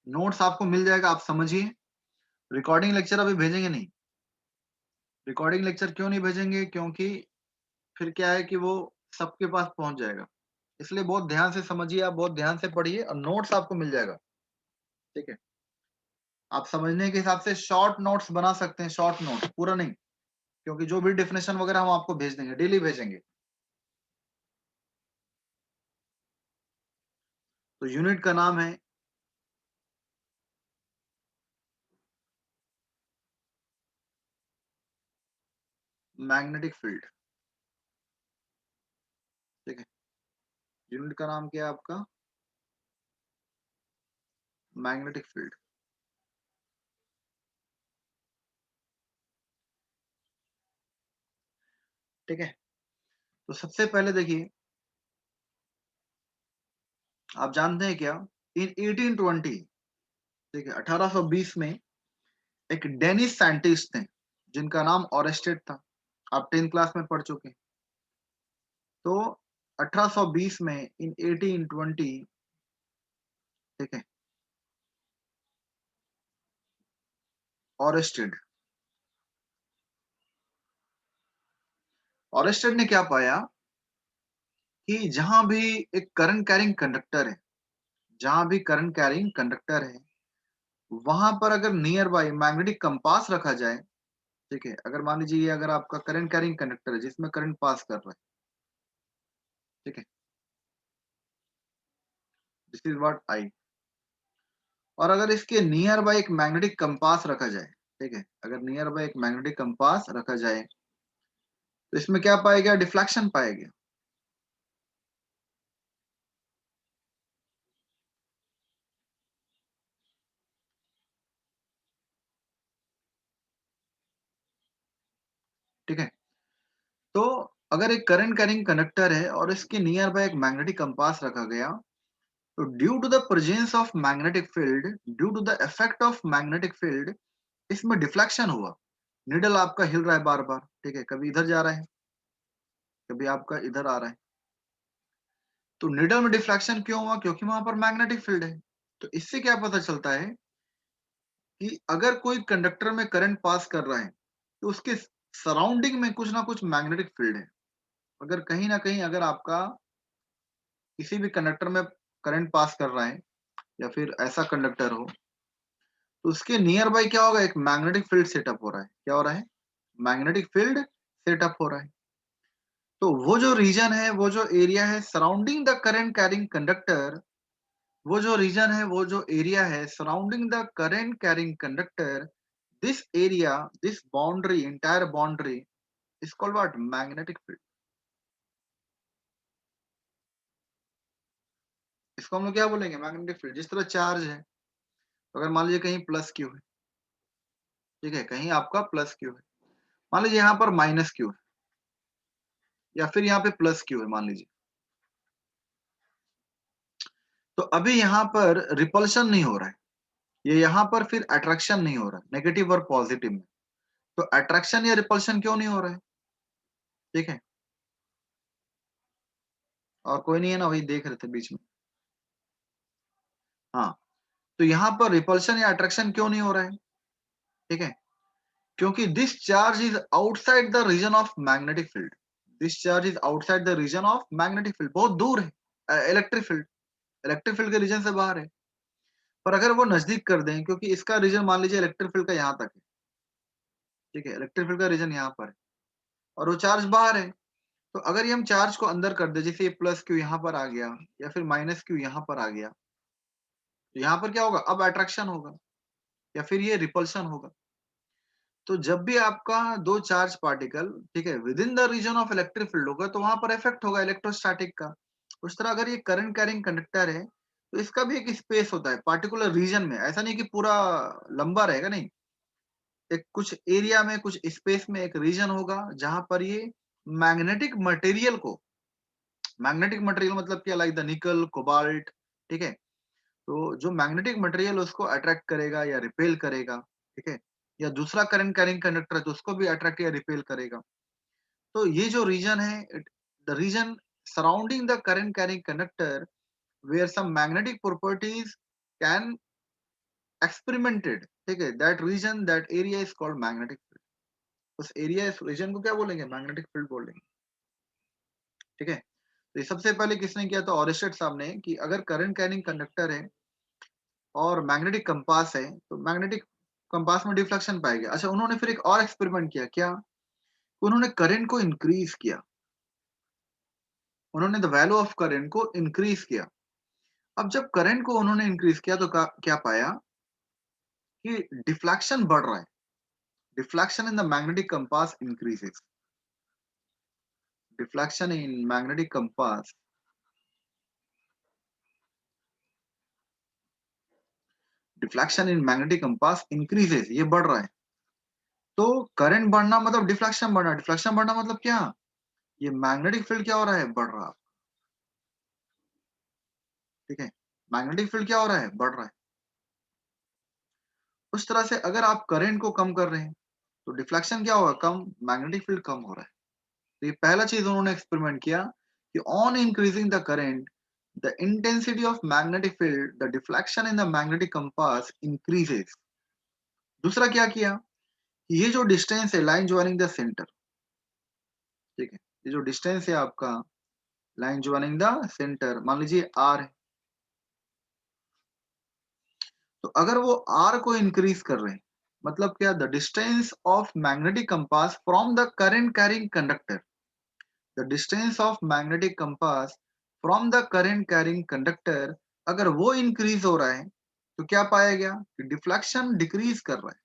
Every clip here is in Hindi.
नोट्स आपको मिल जाएगा, आप समझिए। रिकॉर्डिंग लेक्चर अभी भेजेंगे नहीं। रिकॉर्डिंग लेक्चर क्यों नहीं भेजेंगे? क्योंकि फिर क्या है कि वो सबके पास पहुंच जाएगा। इसलिए बहुत ध्यान से समझिए, आप बहुत ध्यान से पढ़िए और नोट्स आपको मिल जाएगा। ठीक है, आप समझने के हिसाब से शॉर्ट नोट्स बना सकते हैं, शॉर्ट नोट्स, पूरा नहीं, क्योंकि जो भी डेफिनेशन वगैरह हम आपको भेज देंगे, डेली भेजेंगे। तो यूनिट का नाम है मैग्नेटिक फील्ड। ठीक है, यूनिट का नाम क्या है आपका? Magnetic field. ठीक है, तो सबसे पहले देखिए, आप जानते हैं क्या, इन 1820, ठीक है 1820 में एक डेनिश साइंटिस्ट थे जिनका नाम ऑरेस्टेड था। आप 10th क्लास में पढ़ चुके हैं। तो 1820 में, इन 1820, ठीक है, ऑरेस्टेड ऑरेस्टेड ने क्या पाया कि जहां भी एक करंट कैरिंग कंडक्टर है, जहां भी करंट कैरिंग कंडक्टर है, वहां पर अगर नियर बाय मैग्नेटिक कंपास रखा जाए, ठीक है, अगर मान लीजिए ये अगर आपका करंट कैरिंग कंडक्टर है जिसमें करंट पास कर रहा है, ठीक है, दिस इज व्हाट आई, और अगर इसके नियर बाय एक मैग्नेटिक कंपास रखा जाए, ठीक है, अगर नियर बाय एक मैग्नेटिक कंपास रखा जाए, तो इसमें क्या पाया गया? डिफ्लेक्शन पाया गया। ठीक है, तो अगर एक करंट कैरिंग कंडक्टर है और इसके नियर बाय एक मैग्नेटिक कंपास रखा गया, तो due to the presence of magnetic field, due to the effect of magnetic field, इसमें डिफ्लेक्शन हुआ। निडल आपका हिल रहा है बार बार, ठीक है, कभी इधर जा रहा है, कभी आपका इधर आ रहा है। तो निडल में डिफ्लेक्शन क्यों हुआ? क्योंकि वहां पर मैग्नेटिक फील्ड है। तो इससे क्या पता चलता है कि अगर कोई कंडक्टर में करंट पास कर रहा है, तो उसके सराउंडिंग में कुछ ना कुछ मैग्नेटिक फील्ड है। अगर कहीं ना कहीं अगर आपका किसी भी कंडक्टर में करंट पास कर रहा है, या फिर ऐसा कंडक्टर हो, तो उसके नियर बाय क्या होगा? एक मैग्नेटिक फील्ड सेटअप हो रहा है। क्या हो रहा है? मैग्नेटिक फील्ड सेटअप हो रहा है। तो वो जो रीजन है, वो जो एरिया है surrounding the current carrying conductor, वो जो रीजन है, वो जो एरिया है surrounding the current carrying conductor, this area, this boundary, entire boundary is called what? Magnetic field. इसको हम लोग क्या बोलेंगे? Magnetic field. जिस तरह चार्ज है, अगर मान लीजिए कहीं प्लस क्यू है, ठीक है, कहीं आपका प्लस क्यू है, मान लीजिए यहाँ पर माइनस क्यू है, या फिर यहाँ पे प्लस क्यू है मान लीजिए, तो अभी यहाँ पर रिपल्शन नहीं हो रहा है, ये यहाँ पर फिर अट्रैक्शन नहीं हो रहा है, नेगेटिव और पॉजिटिव में। तो अट्रैक्शन या रिपल्शन क्यों नहीं हो रहा है? ठीक है, और कोई नहीं है ना, वही देख रहे थे बीच में। हाँ, तो यहाँ पर रिपल्शन या अट्रैक्शन क्यों नहीं हो रहा है? ठीक है, क्योंकि this charge is outside the region of magnetic field. This charge is outside the region of magnetic field, बहुत दूर है इलेक्ट्रिक फील्ड, इलेक्ट्रिक फील्ड के रीजन से बाहर है। पर अगर वो नजदीक कर दें, क्योंकि इसका रीजन मान लीजिए इलेक्ट्रिक फील्ड का यहाँ तक है, ठीक है, इलेक्ट्रिक फील्ड का रीजन यहाँ पर है, और वो चार्ज बाहर है। तो अगर ये हम चार्ज को अंदर कर दे, जैसे ये प्लस क्यू यहाँ पर आ गया, या फिर माइनस क्यू यहाँ पर आ गया, तो यहाँ पर क्या होगा? अब अट्रैक्शन होगा, या फिर ये रिपल्शन होगा। तो जब भी आपका दो चार्ज पार्टिकल, ठीक है, within the region of electric field होगा, तो वहां पर इफेक्ट होगा इलेक्ट्रोस्टैटिक का। उस तरह अगर ये करंट कैरिंग कंडक्टर है, तो इसका भी एक स्पेस होता है पार्टिकुलर रीजन में, ऐसा नहीं कि पूरा लंबा रहेगा, नहीं, एक कुछ एरिया में, कुछ स्पेस में एक रीजन होगा जहां पर ये मैग्नेटिक मटेरियल को, मैग्नेटिक मटेरियल मतलब क्या? लाइक द निकल, कोबाल्ट, ठीक है, तो जो मैग्नेटिक मटेरियल उसको अट्रैक्ट करेगा या रिपेल करेगा, ठीक है, या दूसरा करंट कैरिंग कंडक्टर है तो उसको भी अट्रैक्ट या रिपेल करेगा। तो ये जो रीजन है, the region surrounding the current carrying conductor, where some magnetic properties can experimented, ठीक है, that region that area is called magnetic field. उस एरिया इस रीजन को क्या बोलेंगे, मैग्नेटिक फील्ड बोलेंगे, ठीक है। तो ये सबसे पहले किसने किया था, ऑरिस्टेड साहब ने, कि अगर करंट कैरिंग कंडक्टर है और मैग्नेटिक कंपास है तो मैग्नेटिक कंपास में डिफ्लेक्शन पाएगा। अच्छा, उन्होंने फिर एक और एक्सपेरिमेंट किया, क्या, उन्होंने करंट को इंक्रीज किया, उन्होंने द वैल्यू ऑफ करंट को इंक्रीज किया। अब जब करंट को उन्होंने इंक्रीज किया तो क्या पाया कि डिफ्लेक्शन बढ़ रहा है, deflection in the magnetic compass increases, deflection in magnetic compass, deflection in magnetic compass increases, ये बढ़ रहा है। तो करंट बढ़ना मतलब डिफ्लेक्शन बढ़ना, डिफ्लेक्शन बढ़ना मतलब क्या, ये मैग्नेटिक फील्ड क्या हो रहा है, बढ़ रहा है, ठीक है, मैग्नेटिक फील्ड क्या हो रहा है, बढ़ रहा है। उस तरह से अगर आप करंट को कम कर रहे हैं तो डिफ्लेक्शन क्या होगा, कम, मैग्नेटिक फील्ड कम हो रहा है। तो ये पहला चीज उन्होंने एक्सपेरिमेंट किया कि on increasing the current the intensity of magnetic field the deflection in the magnetic compass increases. दूसरा क्या किया, कि ये जो डिस्टेंस है लाइन ज्वाइनिंग द सेंटर, ठीक है, ये जो डिस्टेंस है आपका लाइन ज्वाइनिंग द सेंटर, मान लीजिए आर है, तो अगर वो आर को इंक्रीज कर रहे हैं मतलब क्या, the distance of magnetic compass from the current carrying conductor, the distance of magnetic compass from the current carrying conductor अगर वो इंक्रीज हो रहा है तो क्या पाया गया कि डिफ्लेक्शन डिक्रीज कर रहा है,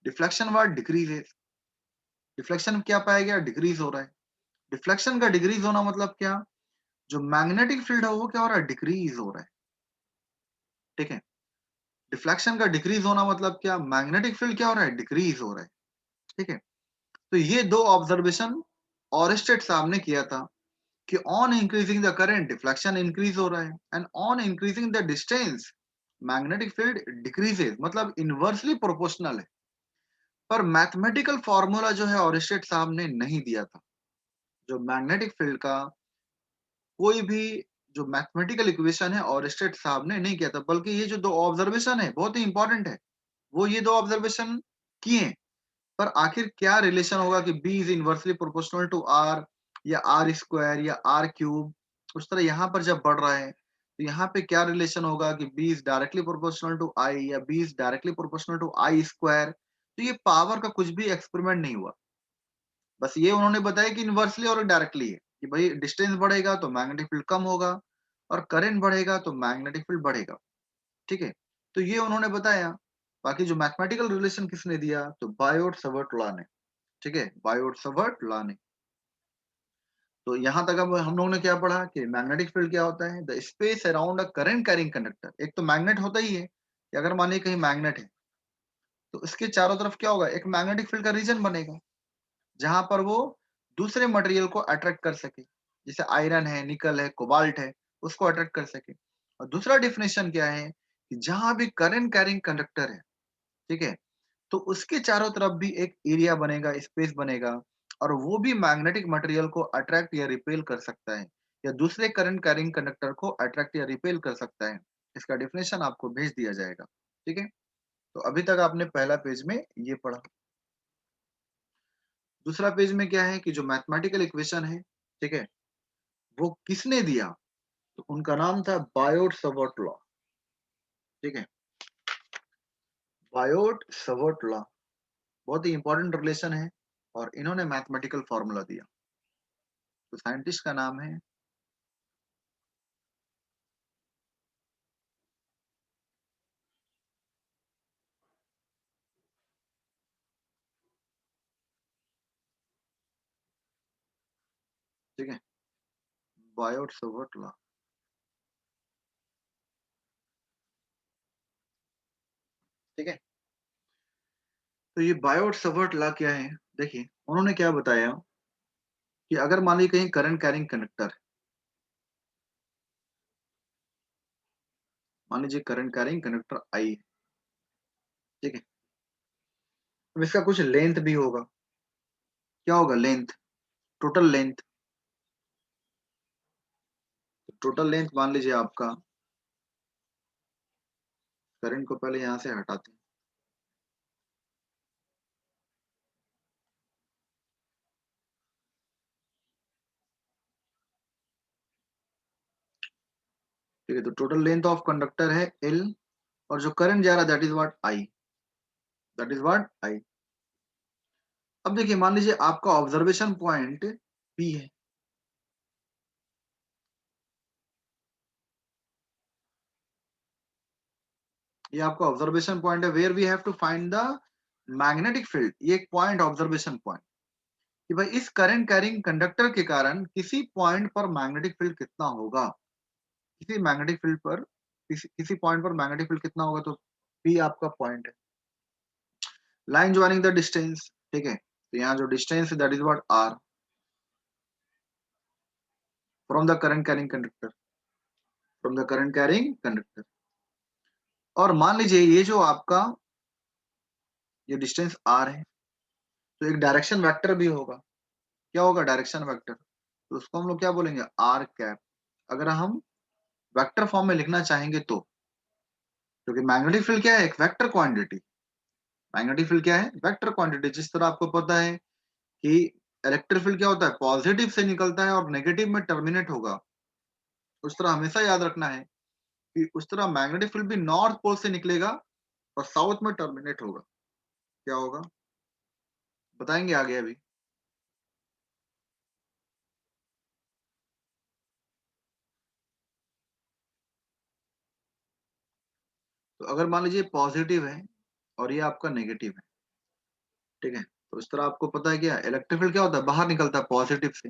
डिफ्लेक्शन वर्ड डिक्रीज है, डिफ्लेक्शन क्या पाया गया, डिक्रीज हो रहा है। डिफ्लेक्शन का डिक्रीज होना मतलब क्या, जो मैग्नेटिक फील्ड है वो क्या हो रहा है, डिक्रीज हो रहा है, ठीक है। डिफ्लेक्शन का डिक्रीज होना मतलब क्या, मैग्नेटिक फील्ड क्या हो रहा है, डिक्रीज हो रहा है, ठीक है। तो ये दो ऑब्जर्वेशन ऑरेस्टेड साहब ने किया था कि on increasing the current deflection increase हो रहा है and on increasing the distance magnetic field decreases, मतलब इनवर्सली प्रोपोर्शनल है। पर मैथमेटिकल फॉर्मूला जो है ऑरिस्टेड साहब ने नहीं दिया था, जो मैग्नेटिक फील्ड का कोई भी जो मैथमेटिकल इक्वेशन है ऑरिस्टेड साहब ने नहीं किया था, बल्कि ये जो दो ऑब्जर्वेशन है बहुत ही इंपॉर्टेंट है, वो ये दो ऑब्जर्वेशन किए। पर आखिर क्या रिलेशन होगा कि B is inversely proportional to R या आर स्क्वायर या आर क्यूब, उस तरह यहाँ पर जब बढ़ रहा है तो यहाँ पे क्या रिलेशन होगा कि B is directly proportional to I या B is directly proportional to I square. तो ये पावर का कुछ भी एक्सपेरिमेंट नहीं हुआ, बस ये उन्होंने बताया कि इनवर्सली और डायरेक्टली है कि भाई डिस्टेंस बढ़ेगा तो मैग्नेटिक फील्ड कम होगा और करंट बढ़ेगा तो मैग्नेटिक फील्ड बढ़ेगा, ठीक है। तो ये उन्होंने बताया। बाकी जो मैथमेटिकल रिलेशन किसने दिया, तो बायोट सवर्ट लॉ ने, ठीक है, बायोट सवर्ट लॉ ने। तो यहां तक अब हम लोगों ने क्या पढ़ा कि मैग्नेटिक फील्ड क्या होता है, the space around a current carrying conductor. एक तो मैग्नेट होता ही है कि अगर मानिए कहीं मैग्नेट है तो इसके चारों तरफ क्या होगा, एक मैग्नेटिक फील्ड का रीजन बनेगा जहां पर वो दूसरे मटेरियल को अट्रैक्ट कर सके, जैसे आयरन है, निकल है, कोबाल्ट है, उसको अट्रैक्ट कर सके। और दूसरा डिफिनेशन क्या है कि जहां भी करंट कैरिंग कंडक्टर है, ठीक है, तो उसके चारों तरफ भी एक एरिया बनेगा, स्पेस बनेगा, और वो भी मैग्नेटिक मटेरियल को अट्रैक्ट या रिपेल कर सकता है या दूसरे करंट कैरिंग कंडक्टर को अट्रैक्ट या रिपेल कर सकता है। इसका डेफिनेशन आपको भेज दिया जाएगा, ठीक है। तो अभी तक आपने पहला पेज में ये पढ़ा। दूसरा पेज में क्या है कि जो मैथमेटिकल इक्वेशन है, ठीक है, वो किसने दिया, तो उनका नाम था बायोट सवर्ट लॉ, ठीक है, बायोट सवर्ट लॉ। बहुत ही इंपॉर्टेंट रिलेशन है और इन्होंने मैथमेटिकल फॉर्मूला दिया। तो साइंटिस्ट का नाम है, ठीक है, बायोट सवर्ट लॉ, ठीक है। तो ये बायोट सवर्ट लॉ क्या है, देखिए उन्होंने क्या बताया कि अगर मान लीजिए कहीं करंट कैरिंग कंडक्टर, मान लीजिए करंट कैरिंग कंडक्टर आई, ठीक है, तो इसका कुछ लेंथ भी होगा, क्या होगा, length, total length. Total length मान लीजिए आपका, करंट को पहले यहां से हटाते हैं, ठीक है। तो टोटल लेंथ ऑफ कंडक्टर है L, और जो करंट जा रहा है that is what I, that is what I। अब देखिए मान लीजिए आपका ऑब्जर्वेशन पॉइंट P है, ये आपका ऑब्जर्वेशन पॉइंट है, where we have to find the magnetic field. ये एक पॉइंट, ऑब्जर्वेशन पॉइंट, कि भाई इस करंट कैरिंग कंडक्टर के कारण किसी पॉइंट पर मैग्नेटिक फील्ड कितना होगा, किसी मैग्नेटिक फील्ड पर, किसी पॉइंट पर मैग्नेटिक फील्ड कितना होगा। तो P आपका पॉइंट है, लाइन ज्वाइनिंग द डिस्टेंस, ठीक है। तो यहाँ जो डिस्टेंस है that is what R from the current carrying conductor, from the current carrying conductor. और मान लीजिए ये जो आपका ये डिस्टेंस R है, तो एक डायरेक्शन वेक्टर भी होगा। क्या होगा? Direction vector. तो उसको हम लोग क्या बोलेंगे? R cap. अगर हम वेक्टर फॉर्म में लिखना चाहेंगे तो, क्योंकि मैग्नेटिक फील्ड क्या है? एक वेक्टर क्वांटिटी। मैग्नेटिक फील्ड क्या है? Vector quantity. जिस तरह आपको पता है कि इलेक्ट्रिक फील्ड क्या होता है? पॉजिटिव से निकलता है और नेगेटिव में टर्मिनेट होगा। उस तरह हमेशा याद रखना है कि उस तरह मैग्नेटिक फील्ड भी नॉर्थ पोल से निकलेगा और साउथ में टर्मिनेट होगा। क्या होगा बताएंगे आगे अभी। तो अगर मान लीजिए पॉजिटिव है और ये आपका नेगेटिव है, ठीक है, तो इस तरह आपको पता है क्या इलेक्ट्रिक फील्ड क्या होता है? बाहर निकलता है पॉजिटिव से,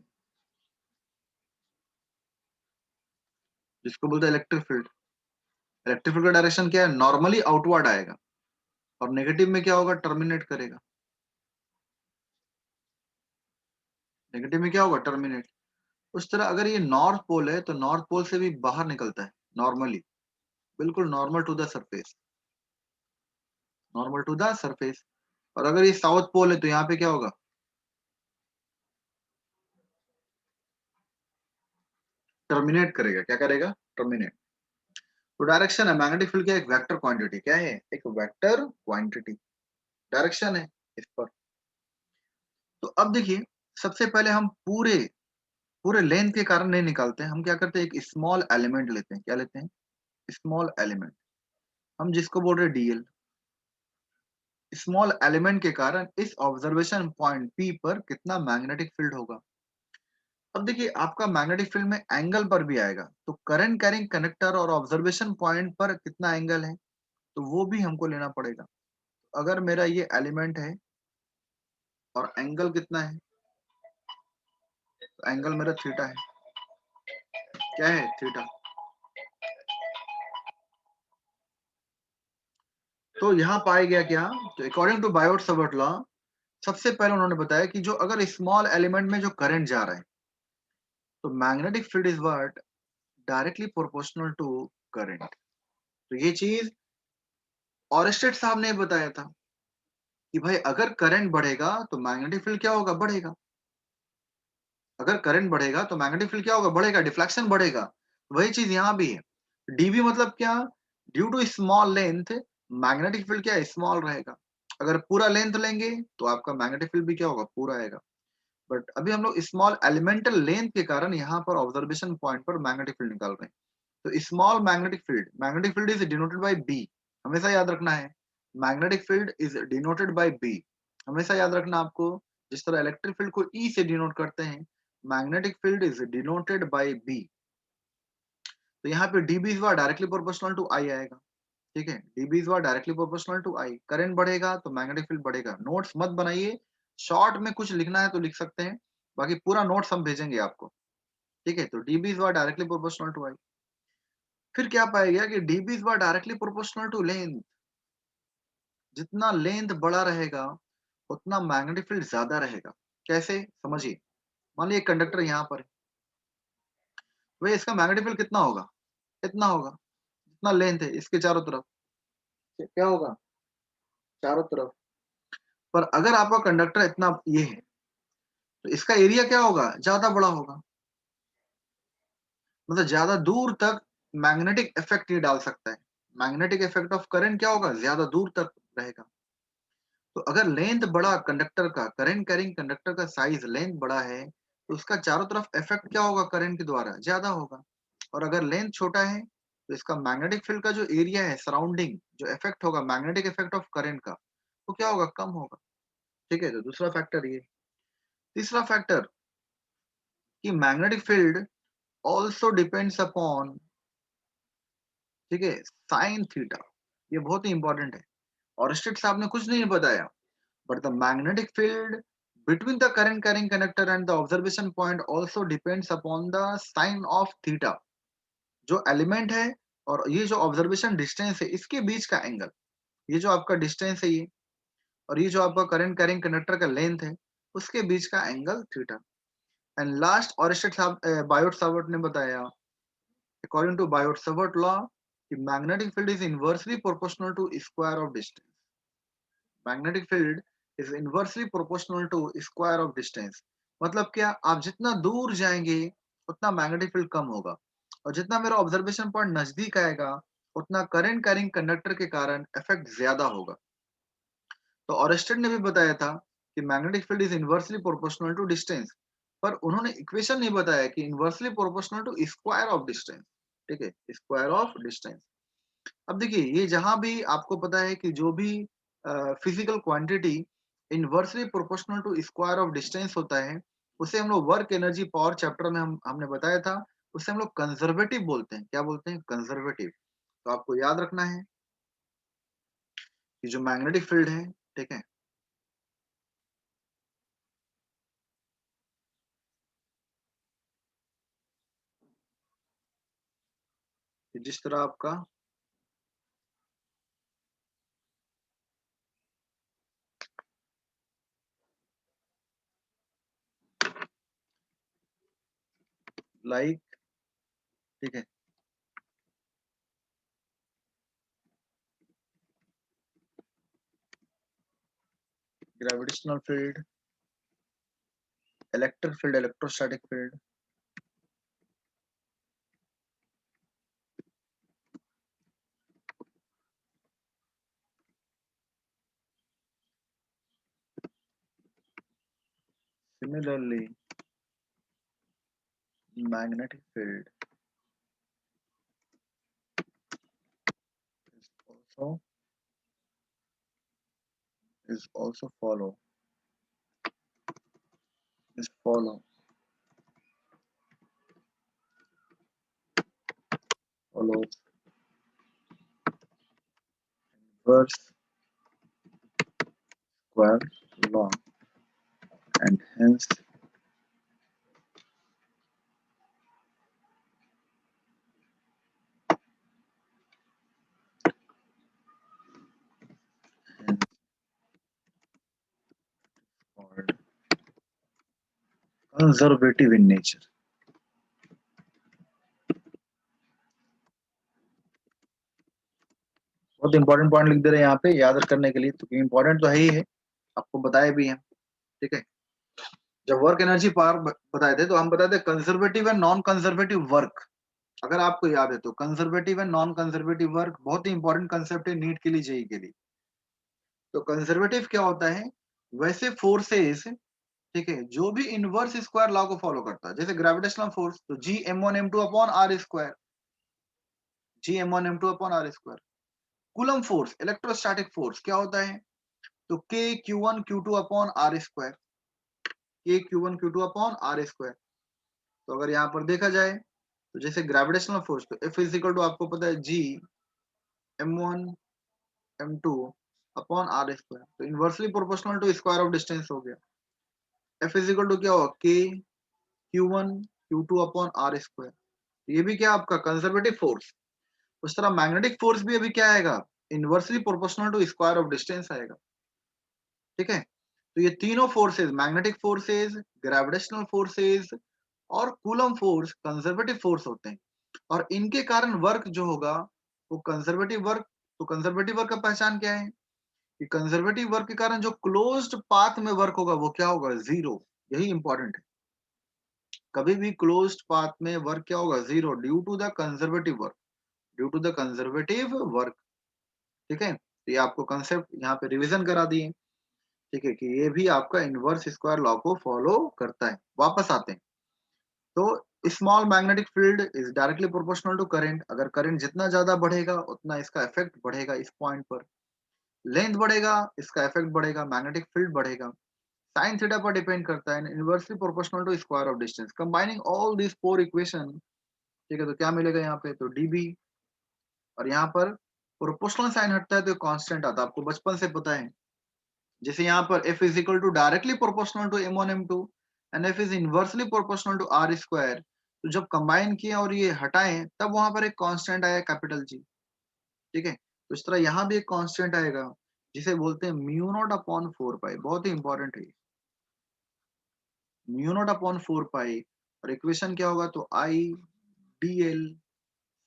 जिसको बोलते हैं इलेक्ट्रिक फील्ड। इलेक्ट्रिक फील्ड का डायरेक्शन क्या है? नॉर्मली आउटवर्ड आएगा, और नेगेटिव में क्या होगा? टर्मिनेट करेगा। नेगेटिव में क्या होगा? टर्मिनेट। उस तरह अगर ये नॉर्थ पोल है तो नॉर्थ पोल से भी बाहर निकलता है नॉर्मली, बिल्कुल normal to the surface, normal to the surface. और अगर ये साउथ पोल है तो यहाँ पे क्या होगा? टर्मिनेट करेगा। क्या करेगा? टर्मिनेट। तो डायरेक्शन है, मैग्नेटिक फील्ड क्या है? एक वेक्टर क्वांटिटी। क्या है? एक वेक्टर क्वांटिटी। डायरेक्शन है इस पर। तो अब देखिए, सबसे पहले हम पूरे पूरे लेंथ के कारण नहीं निकालते हैं, हम क्या करते हैं? एक स्मॉल एलिमेंट लेते हैं। क्या लेते हैं? स्मॉल एलिमेंट, हम जिसको बोल रहे हैं डीएल। स्मॉल एलिमेंट के कारण इस ऑब्जर्वेशन पॉइंट पी पर कितना मैग्नेटिक फील्ड होगा। अब देखिए आपका मैग्नेटिक फील्ड में एंगल पर भी आएगा, तो करंट कैरिंग कंडक्टर और ऑब्जर्वेशन पॉइंट पर कितना एंगल है, तो वो भी हमको लेना पड़ेगा। अगर मेरा ये एलिमेंट है और एंगल कितना है, तो एंगल मेरा थीटा है। क्या है? थीटा। तो यहाँ पाया गया क्या? तो according to Biot Savart law, सबसे पहले उन्होंने बताया कि जो अगर स्मॉल एलिमेंट में जो करंट जा रहा है, तो magnetic field is what? Directly proportional to current. तो ये चीज ऑरस्टेड साहब ने बताया था कि भाई अगर करंट बढ़ेगा तो मैग्नेटिक फील्ड क्या होगा? बढ़ेगा। अगर करंट बढ़ेगा तो मैग्नेटिक फील्ड क्या होगा? बढ़ेगा, डिफ्लेक्शन बढ़ेगा। वही चीज यहाँ भी है। डीबी मतलब क्या? Due to small length magnetic field क्या है? स्मॉल रहेगा। अगर पूरा लेंथ लेंगे तो आपका मैग्नेटिक फील्ड भी क्या होगा? पूरा आएगा। बट अभी हम लोग स्मॉल एलिमेंटल लेंथ के कारण यहाँ पर ऑब्जर्वेशन पॉइंट पर मैग्नेटिक फील्ड निकाल रहे हैं। तो small magnetic field is denoted by B. हमेशा याद रखना है, magnetic field is denoted by B. हमेशा याद रखना आपको, जिस तरह इलेक्ट्रिक फील्ड को ई से डिनोट करते हैं, magnetic field is denoted by B. तो यहाँ पे dB is directly proportional to I आएगा। ठीक है, dB is directly proportional to I. Current बढ़ेगा तो मैग्नेटिक फील्ड बढ़ेगा। नोट्स मत बनाइए, शॉर्ट में कुछ लिखना है तो लिख सकते हैं, बाकी पूरा नोट्स हम भेजेंगे आपको। ठीक है, तो dB is directly proportional to I. फिर क्या पाया गया कि dB is directly proportional to length. जितना लेंथ बड़ा रहेगा उतना मैग्नेटिक फील्ड ज्यादा रहेगा। कैसे? समझिए, मान लीजिए कंडक्टर यहाँ पर है, भाई इसका मैग्नेटिक फील्ड कितना होगा? इतना होगा। जितना लेंथ है इसके चारों तरफ, क्या होगा? चारों तरफ। पर अगर आपका कंडक्टर इतना ये है, तो इसका एरिया क्या होगा? ज्यादा बड़ा होगा। मतलब ज्यादा दूर तक मैग्नेटिक इफेक्ट ये डाल सकता है। मैग्नेटिक इफेक्ट ऑफ करंट क्या होगा, ज्यादा दूर तक रहेगा। तो अगर लेंथ बड़ा कंडक्टर का, करंट कैरिंग कंडक्टर का साइज लेंथ बड़ा है, तो उसका चारों तरफ इफेक्ट क्या होगा करंट के द्वारा, ज्यादा होगा। और अगर लेंथ छोटा है तो इसका मैग्नेटिक फील्ड का जो एरिया है सराउंडिंग, जो इफेक्ट होगा मैग्नेटिक इफेक्ट ऑफ करंट का, वो क्या होगा, कम होगा। ठीक है, तो दूसरा फैक्टर ये। तीसरा फैक्टर कि magnetic field also depends upon, ठीक है, साइन थीटा। ये बहुत ही इंपॉर्टेंट है। और स्टेट साहब ने कुछ नहीं बताया, but the magnetic field between the current carrying conductor and the observation point also depends upon the sin of theta। जो एलिमेंट है और ये जो ऑब्जर्वेशन डिस्टेंस है, इसके बीच का एंगल, ये जो आपका डिस्टेंस है ये, और ये जो आपका करंट कैरिंग कंडक्टर का लेंथ है, उसके बीच का angle theta. And last Oersted साहब, बायोट सावर्ट ने बताया, according to Biot Savart law, कि magnetic field is inversely proportional to square of distance. Magnetic field is inversely proportional to square of distance. मतलब क्या, आप जितना दूर जाएंगे उतना मैग्नेटिक फील्ड कम होगा, और जितना मेरा ऑब्जर्वेशन पॉइंट नजदीक आएगा उतना करंट कैरिंग कंडक्टर के कारण इफेक्ट ज्यादा होगा। तो ऑरेस्टेड ने भी बताया था कि magnetic field is inversely proportional to distance, पर उन्होंने इक्वेशन नहीं बताया कि inversely proportional to square of distance. ठीक है, स्क्वायर ऑफ डिस्टेंस। अब देखिए, ये जहां भी आपको पता है कि जो भी physical quantity inversely proportional to square of distance होता है, उसे हम लोग वर्क एनर्जी पावर चैप्टर में हमने बताया था, उसे हम लोग कंजर्वेटिव बोलते हैं। क्या बोलते हैं, कंजर्वेटिव। तो आपको याद रखना है कि जो मैग्नेटिक फील्ड है, ठीक है, कि जिस तरह आपका लाइक, ठीक है, gravitational field, electric field, electrostatic field, similarly magnetic field is also is also follow is follow follows inverse square law, and hence called conservative in nature। बहुत इंपॉर्टेंट पॉइंट लिख दे रहे हैं यहाँ पे याद करने के लिए, तो इंपॉर्टेंट तो है ही है, आपको बताए भी हैं। ठीक है, जब वर्क एनर्जी पावर बताए थे तो हम बताए थे conservative and non conservative work. अगर आपको याद है तो conservative and non conservative work बहुत ही इंपॉर्टेंट कंसेप्ट है नीट के लिए, जेई के लिए। तो कंजर्वेटिव क्या होता है, वैसे फोर्सेस, ठीक है, जो भी इनवर्स स्क्वायर लॉ को फॉलो करता है, जैसे ग्रेविटेशनल फोर्स तो G M one M two upon R square, G M one M two upon R square. Coulomb force, electrostatic force क्या होता है, तो K Q one Q two upon R square, K Q one Q two upon R square. तो अगर यहाँ पर देखा जाए तो जैसे ग्रेविटेशनल फोर्स, तो एफ इज इक्वल टू आपको पता है G M one M two upon R square, तो inversely proportional to square of distance हो गया। एफ इज इक्वल टू क्या होगा, K Q one Q two upon R square. ये भी क्या आपका कंजर्वेटिव फोर्स। उस तरह मैग्नेटिक फोर्स भी अभी क्या आएगा, inversely proportional to square of distance आएगा। ठीक है, तो ये तीनों forces, magnetic forces, gravitational forces और कूलम फोर्स कंजर्वेटिव फोर्स होते हैं, और इनके कारण वर्क जो होगा वो कंजर्वेटिव वर्क। तो कंजर्वेटिव वर्क का पहचान क्या है, कि कंजर्वेटिव वर्क के कारण जो क्लोज्ड पाथ में वर्क होगा वो क्या होगा, जीरो। यही इंपॉर्टेंट है। कभी भी क्लोज्ड पाथ में वर्क क्या होगा, zero, due to the conservative work, due to the conservative work. ठीक है, तो ये आपको कंसेप्ट यहाँ पे रिवीजन करा दिए। ठीक है, कि ये भी आपका इनवर्स स्क्वायर लॉ को फॉलो करता है। वापस आते हैं, तो small magnetic field is directly proportional to current. अगर करंट जितना ज्यादा बढ़ेगा उतना इसका इफेक्ट बढ़ेगा इस पॉइंट पर। लेंथ बढ़ेगा, इसका इफेक्ट बढ़ेगा, मैग्नेटिक फील्ड बढ़ेगा। साइन थीटा पर डिपेंड करता है, inversely proportional to square of distance. Combining all this four equation, ठीक है, तो क्या मिलेगा यहाँ पे, तो डीबी। और यहाँ पर प्रोपोर्शनल साइन हटता है तो कांस्टेंट आता है, आपको बचपन से पता है। जैसे यहाँ पर f is equal to directly proportional to m1 m2 and f is inversely proportional to r square. तो जब कंबाइन किए और ये हटाएं तब वहां पर एक कांस्टेंट आया कैपिटल जी। ठीक है, तो इस तरह यहाँ भी एक कांस्टेंट आएगा जिसे बोलते हैं म्यू नॉट अपॉन 4 पाई। बहुत ही इंपॉर्टेंट है, म्यू नॉट अपॉन 4 पाई। और इक्वेशन क्या होगा, तो आई डी एल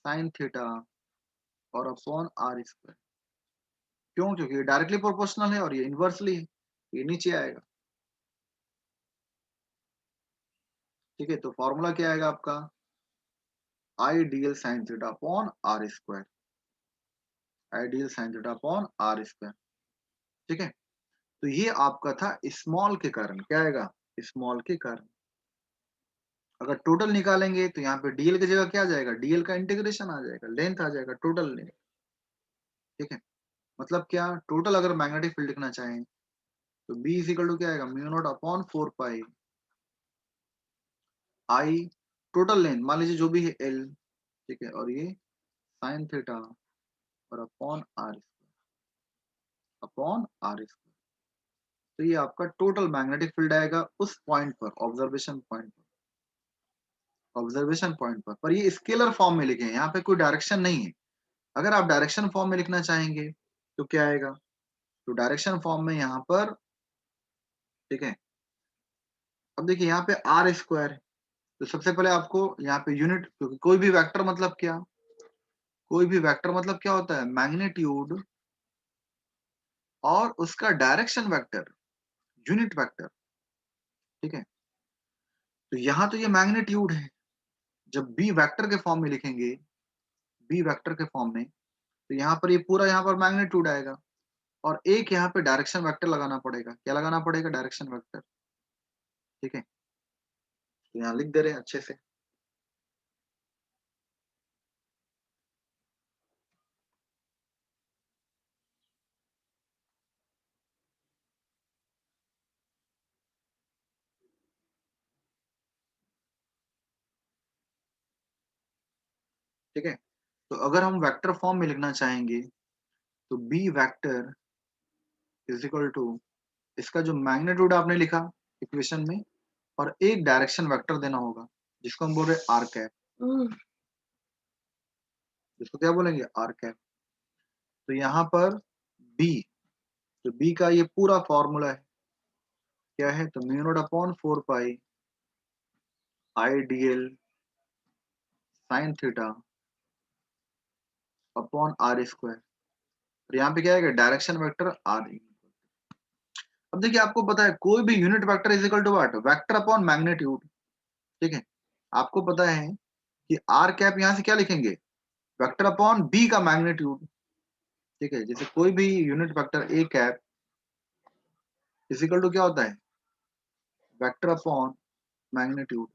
साइन थीटा और अपॉन आर स्क्वायर। क्यों, क्योंकि ये डायरेक्टली प्रोपोर्शनल है और ये इनवर्सली है, ये नीचे आएगा। ठीक है, तो फॉर्मूला क्या आएगा आपका, I D L sine theta upon R square, I D L sine theta upon R square. ठीक है, तो ये आपका था स्मॉल के कारण। क्या आएगा, स्मॉल के कारण। अगर टोटल निकालेंगे तो यहाँ पे डीएल की जगह क्या आ जाएगा, डीएल का इंटीग्रेशन आ जाएगा, लेंथ आ जाएगा, टोटल लेंथ। ठीक है, मतलब क्या, टोटल अगर मैग्नेटिक फील्ड लिखना चाहें तो बी इज इक्वल टू क्या आएगा, म्यू नॉट अपॉन 4 पाई आई टोटल लेंथ मान लीजिए जो भी है एल। ठीक है, और ये साइन थीटा और upon R, upon R square. तो ये आपका टोटल मैग्नेटिक फील्ड आएगा उस पॉइंट पर, ऑब्जर्वेशन पॉइंट पर, ऑब्जर्वेशन पॉइंट पर ये स्केलर फॉर्म में लिखे हैं, यहाँ पे कोई डायरेक्शन नहीं है। अगर आप डायरेक्शन फॉर्म में लिखना चाहेंगे तो क्या आएगा, तो डायरेक्शन फॉर्म में यहाँ पर, ठीक है, अब देखिए यहाँ पे आर स्क्वायर है। तो सबसे पहले आपको यहाँ पे यूनिट, क्योंकि कोई भी वेक्टर मतलब क्या, कोई भी वेक्टर मतलब क्या होता है, मैग्नीट्यूड और उसका डायरेक्शन वेक्टर, यूनिट वेक्टर। ठीक है, तो यहाँ तो ये मैग्नीट्यूड है। जब बी वेक्टर के फॉर्म में लिखेंगे, बी वेक्टर के फॉर्म में, तो यहाँ पर ये पूरा यहाँ पर मैग्नीट्यूड आएगा। और एक यहाँ पे डायरेक्शन वेक्टर लगाना पड़ेगा। क्या लगाना पड़ेगा, डायरेक्शन वेक्टर। ठीक है, तो यहाँ लिख दे रहे हैं अच्छे से। ठीक है, तो अगर हम वेक्टर फॉर्म में लिखना चाहेंगे तो B vector is equal to, इसका जो मैग्नीट्यूड आपने लिखा इक्वेशन में, और एक डायरेक्शन वेक्टर देना होगा जिसको हम बोल रहे हैं आर कैप। जिसको क्या बोलेंगे, आर कैप। तो यहाँ पर बी, तो बी का ये पूरा फॉर्मूला है, क्या है, तो mu naught upon 4 pi I D L sine theta upon R square. और यहाँ पे क्या है, डायरेक्शन वेक्टर आर। अब देखिए आपको पता है कोई भी unit vector is equal to what, vector upon magnitude. ठीक है, आपको पता है कि आर कैप यहाँ से क्या लिखेंगे, वेक्टर अपॉन बी का मैग्नीट्यूड। ठीक है, जैसे कोई भी unit vector A cap is equal to क्या होता है, वेक्टर अपॉन मैग्नीट्यूड।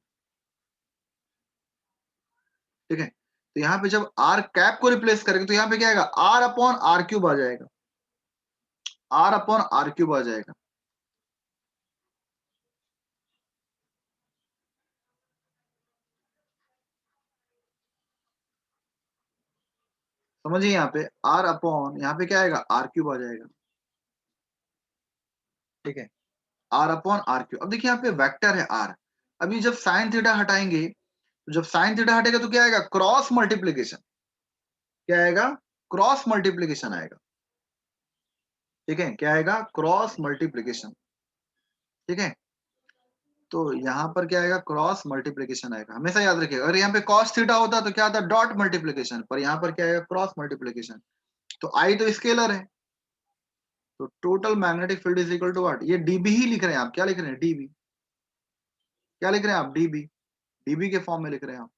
ठीक है, तो यहाँ पे जब आर कैप को रिप्लेस करेंगे तो यहाँ पे क्या आएगा, आर अपॉन आर क्यूब आ जाएगा, आर अपॉन आर क्यूब आ जाएगा। समझिए यहाँ पे आर अपॉन, यहाँ पे क्या आएगा, आर क्यूब आ जाएगा। ठीक है, आर अपॉन आर क्यूब। अब देखिए यहाँ पे वेक्टर है आर। अभी जब साइन थीटा हटाएंगे, तो जब साइन थीटा हटेगा तो क्या आएगा, क्रॉस मल्टीप्लीकेशन। क्या आएगा, क्रॉस मल्टीप्लीकेशन आएगा। ठीक है, क्या आएगा, क्रॉस मल्टीप्लीकेशन। ठीक है, तो यहाँ पर क्या आएगा, क्रॉस मल्टीप्लीकेशन आएगा। हमेशा याद रखिएगा, अगर यहाँ पे cos थीटा होता तो क्या आता, डॉट मल्टीप्लीकेशन, पर यहाँ पर क्या आएगा, क्रॉस मल्टीप्लीकेशन। तो आई तो स्केलर है, तो total magnetic field is equal to what, ये डीबी ही लिख रहे हैं आप, क्या लिख रहे हैं, डीबी। क्या लिख रहे हैं आप, डीबी। डीबी के फॉर्म में लिख रहे हैं आप।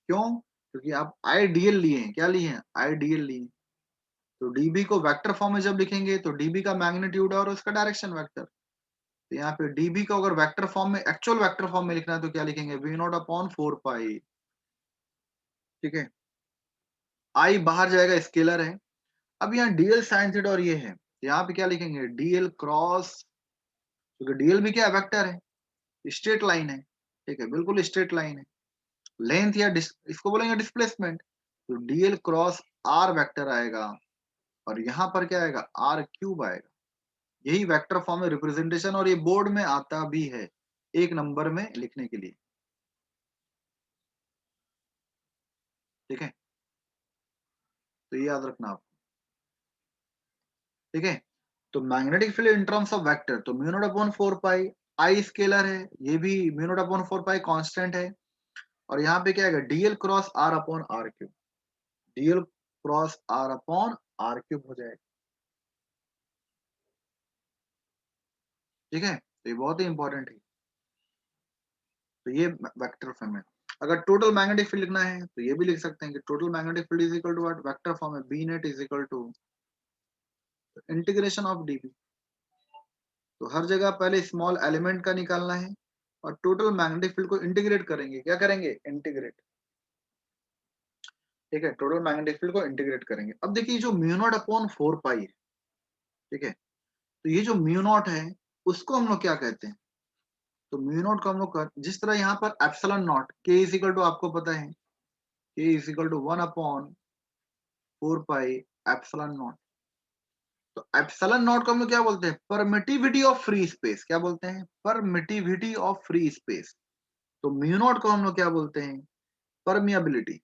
क्यों? क्योंकि आप आईडीएल लिए हैं। क्या लिए हैं? आईडीएल लिए हैं। तो डीबी को वेक्टर फॉर्म में जब लिखेंगे तो डीबी का मैग्नीट्यूड और उसका डायरेक्शन वेक्टर। तो यहाँ पे डीबी को अगर वेक्टर फॉर्म में, एक्चुअल वेक्टर फॉर्म में लिखना है तो क्या लिखेंगे? वी नॉट अपॉन 4 पाई। ठीक है, आई बाहर जाएगा, स्केलर है। अब यहाँ डीएल साइन थीटा और ये है, यहाँ पे क्या लिखेंगे? डीएल क्रॉस, क्योंकि डीएल भी क्या है? वेक्टर है, स्ट्रेट लाइन है। ठीक है, बिल्कुल स्ट्रेट लाइन है। लेंथ या इसको बोलेंगे डिस्प्लेसमेंट। तो डीएल क्रॉस आर वेक्टर आएगा और यहाँ पर क्या आएगा? आर क्यूब आएगा। यही वेक्टर फॉर्म में रिप्रेजेंटेशन, और ये बोर्ड में आता भी है एक नंबर में लिखने के लिए। ठीक है, तो ये याद रखना आप। ठीक है, तो magnetic field in terms of vector, तो mu naught upon 4 pi, I scalar है, ये भी mu naught upon 4 pi constant है। और यहाँ पे क्या आएगा? DL cross R upon R cube. DL cross R upon R cube हो जाएगा। ठीक है, तो ये बहुत ही इंपॉर्टेंट है। तो ये वेक्टर फॉर्म है। अगर टोटल मैग्नेटिक फील्ड लिखना है तो ये भी लिख सकते हैं कि total magnetic field is equal to what? Vector form है, B net is equal to integration of dB. तो हर जगह पहले स्मॉल एलिमेंट का निकालना है और टोटल मैग्नेटिक फील्ड को इंटीग्रेट करेंगे। क्या करेंगे? इंटीग्रेट। ठीक है, टोटल मैग्नेटिक फील्ड को इंटीग्रेट करेंगे। अब देखिए जो म्यू नॉट अपॉन 4 पाई है, ठीक है, तो ये जो म्यू नॉट है उसको हम लोग क्या कहते हैं? तो म्यू नॉट को हम लोग जिस तरह यहाँ पर epsilon naught K is equal to, आपको पता है K is equal to 1 upon 4 pi epsilon naught. तो एप्सिलॉन नॉट को हम लोग क्या बोलते हैं? Permittivity of free space. क्या बोलते हैं? Permittivity of free space. तो म्यू नॉट को हम लोग क्या बोलते हैं? परमियाबिलिटी।